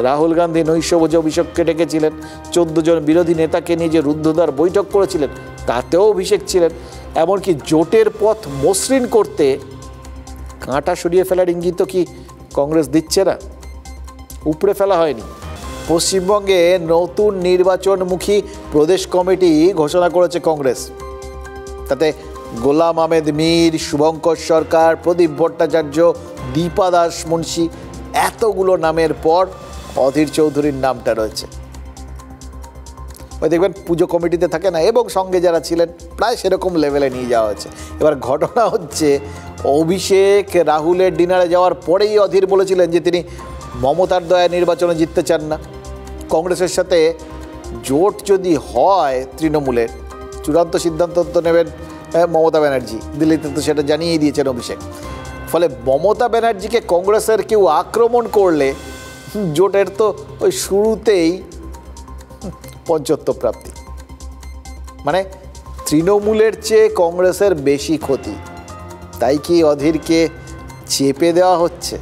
রাহুল গান্ধী নৈশভোজে অভিষেককে ডেকেছিলেন, 14 জন বিরোধী নেতাকে নিয়ে যে রুদ্ধদ্বার বৈঠক করেছিলেন তাতেও অভিষেক ছিলেন। এমনকি জোটের পথ মসৃণ করতে কাঁটা সরিয়ে ফেলার ইঙ্গিতও কি কংগ্রেস দিচ্ছে না? উপড়ে ফেলা হয়নি। পশ্চিমবঙ্গে নতুন নির্বাচনমুখী প্রদেশ কমিটি ঘোষণা করেছে কংগ্রেস। তাতে গোলাম আহমেদ মীর, শুভঙ্কর সরকার, প্রদীপ ভট্টাচার্য, দীপা দাস মুন্সি, এতগুলো নামের পর অধীর চৌধুরীর নামটা রয়েছে। ওই দেখবেন পুজো কমিটিতে থাকে না, এবং সঙ্গে যারা ছিলেন প্রায় সেরকম লেভেলে নিয়ে যাওয়া হয়েছে। এবার ঘটনা হচ্ছে, অভিষেক রাহুলের ডিনারে যাওয়ার পরেই অধীর বলেছিলেন যে তিনি মমতার দয়ায় নির্বাচনে জিততে চান না। কংগ্রেসের সাথে জোট যদি হয় তৃণমূলের, চূড়ান্ত সিদ্ধান্ত তো নেবেন মমতা ব্যানার্জি। দিল্লিতে তো সেটা জানিয়েই দিয়েছেন অভিষেক। ফলে মমতা ব্যানার্জিকে কংগ্রেসের কেউ আক্রমণ করলে জোটের তো ওই শুরুতেই পঞ্চত্ব প্রাপ্তি, মানে তৃণমূলের চেয়ে কংগ্রেসের বেশি ক্ষতি। তাই কি অধীরকে চেপে দেওয়া হচ্ছে?